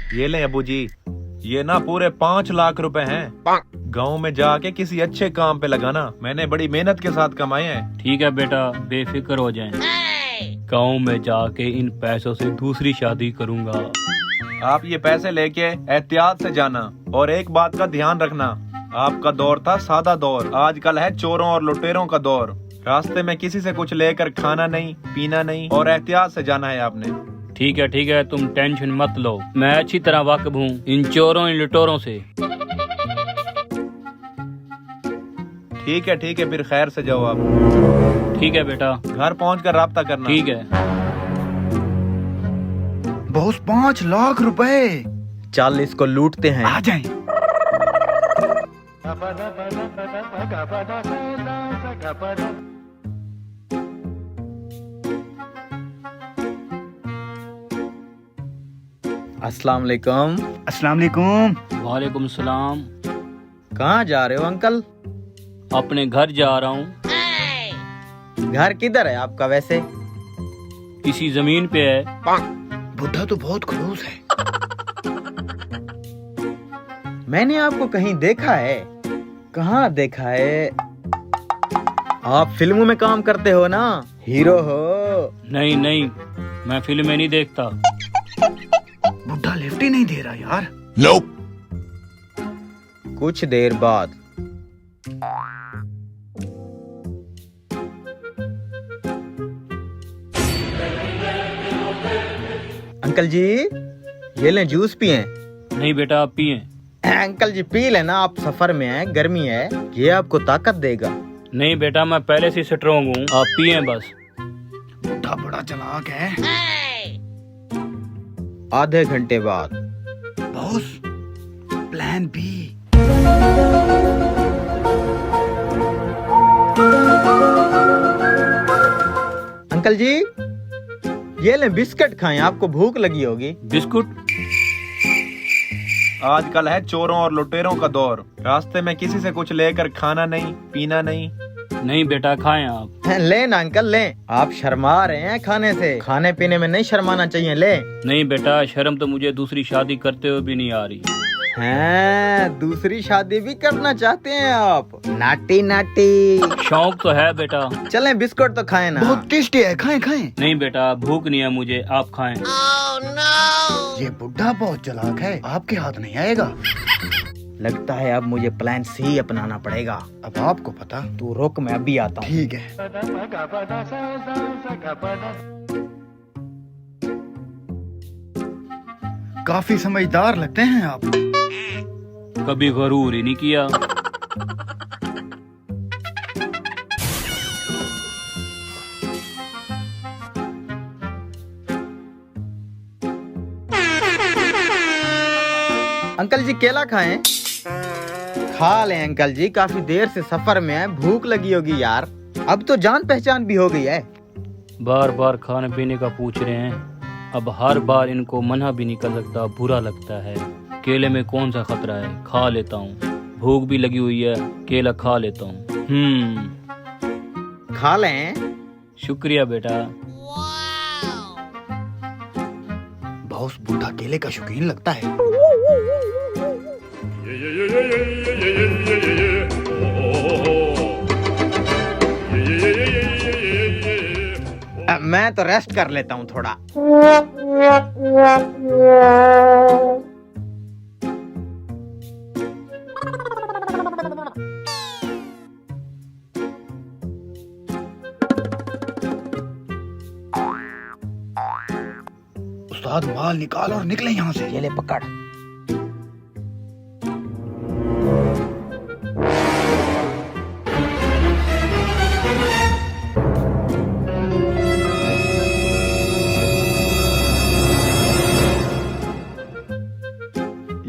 ये ले अबू जी, ये ना पूरे 5 लाख रुपए हैं। गांव में जाके किसी अच्छे काम पे लगाना, मैंने बड़ी मेहनत के साथ कमाए हैं। ठीक है बेटा, बेफिक्र हो जाएं। गाँव में जाके इन पैसों से दूसरी शादी करूंगा। आप ये पैसे लेके एहतियात से जाना और एक बात का ध्यान रखना, आपका दौर था सादा दौर, आजकल है चोरों और लुटेरों का दौर। रास्ते में किसी से कुछ लेकर खाना नहीं, पीना नहीं और एहतियात से जाना है आपने। ठीक है, तुम टेंशन मत लो, मैं अच्छी तरह वाकिफ हूँ इन चोरों इन लुटेरों से। ठीक है, फिर खैर से जाओ आप। ठीक है बेटा, घर पहुंचकर राब्ता करना। ठीक है। बॉस 5 लाख रुपए। चल इसको लूटते हैं। आ जाएं। अस्सलाम वालेकुम। अस्सलाम वालेकुम। वालेकुम सलाम। कहाँ जा रहे हो अंकल? अपने घर जा रहा हूँ। घर किधर है आपका वैसे? इसी जमीन पे है। बुढ़ा तो बहुत खड़ूस है। मैंने आपको कहीं देखा है। कहाँ देखा है? आप फिल्मों में काम करते हो ना, हीरो हो? नहीं, मैं फिल्में नहीं देखता। बुढ़ा लिफ्ट ही नहीं दे रहा यार। कुछ देर बाद अंकल जी, ये लें जूस पिए। नहीं बेटा, आप पिए। अंकल जी पी लेना, आप सफर में हैं, गर्मी है, ये आपको ताकत देगा। नहीं बेटा, मैं पहले से स्ट्रॉन्ग हूँ, आप पिए बस। बुढ़ा बड़ा चालाक है। आधे घंटे बाद बॉस, प्लान बी। अंकल जी, ये लें बिस्किट खाएं, आपको भूख लगी होगी। बिस्कुट? आजकल है चोरों और लुटेरों का दौर, रास्ते में किसी से कुछ लेकर खाना नहीं, पीना नहीं। नहीं बेटा, खाएं आप। ले ना अंकल ले, आप शर्मा रहे हैं खाने से, खाने पीने में नहीं शर्माना चाहिए। ले। नहीं बेटा, शर्म तो मुझे दूसरी शादी करते हुए भी नहीं आ रही। हैं, दूसरी शादी भी करना चाहते हैं आप? नाटी नाटी। शौक तो है बेटा। चलें बिस्कुट तो खाएं ना। बहुत टेस्टी है, खाएं खाएं। नहीं बेटा, भूख नहीं है मुझे, आप खाएं। ये बुढ़ा बहुत चालाक है, आपके हाथ नहीं आएगा। लगता है अब मुझे प्लान सी अपनाना पड़ेगा। अब आपको पता। तू रुक, मैं अभी आता हूँ। ठीक है। काफी समझदार लगते हैं आप। कभी गरूर ही नहीं किया। अंकल जी केला खाएं। खा लें अंकल जी, काफी देर से सफर में है, भूख लगी होगी यार। अब तो जान पहचान भी हो गई है। बार बार खाने पीने का पूछ रहे हैं, अब हर बार इनको मना भी नहीं कर सकता, बुरा लगता है। केले में कौन सा खतरा है, खा लेता हूँ। भूख भी लगी हुई है, केला खा लेता हूँ। खा लें। शुक्रिया बेटा। बॉस बूढ़ा केले का शौकीन लगता है। मैं तो रेस्ट कर लेता हूँ थोड़ा। उस्ताद माल निकाल और निकले यहाँ से। ये ले पकड़।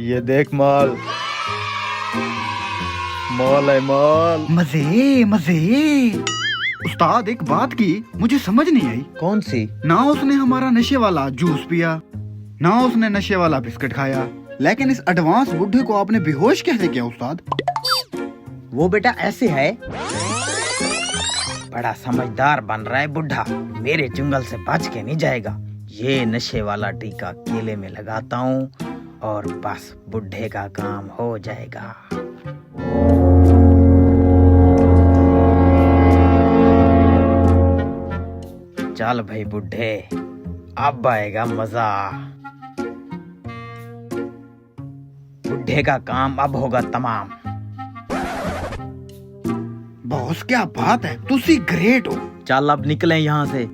ये देख माल, माल है माल। मजे मजे। उस्ताद एक बात की मुझे समझ नहीं आई। कौन सी? ना उसने हमारा नशे वाला जूस पिया, ना उसने नशे वाला बिस्किट खाया, लेकिन इस एडवांस बुढ़े को आपने बेहोश कैसे किया उस्ताद? वो बेटा ऐसे है, बड़ा समझदार बन रहा है बुढ़ा, मेरे चुंगल से बच के नहीं जाएगा। ये नशे वाला टीका केले में लगाता हूँ और बस बुढ़े का काम हो जाएगा। चल भाई बुढ़े, अब आएगा मजा। बुढ़े का काम अब होगा तमाम। बॉस क्या बात है, तुसी ग्रेट हो। चल अब निकलें यहाँ से।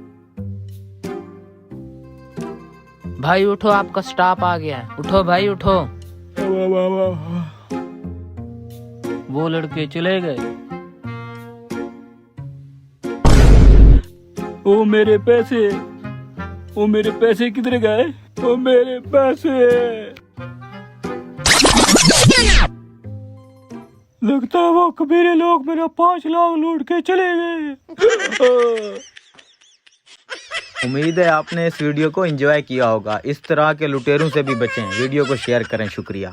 भाई उठो, आपका स्टाफ आ गया है। उठो भाई उठो। वो लड़के चले गए। ओ मेरे पैसे, ओ मेरे पैसे किधर गए? ओ मेरे पैसे। लगता है वो कबीरे लोग मेरा 5 लाख लूट के चले गए। उम्मीद है आपने इस वीडियो को एंजॉय किया होगा। इस तरह के लुटेरों से भी बचें। वीडियो को शेयर करें। शुक्रिया।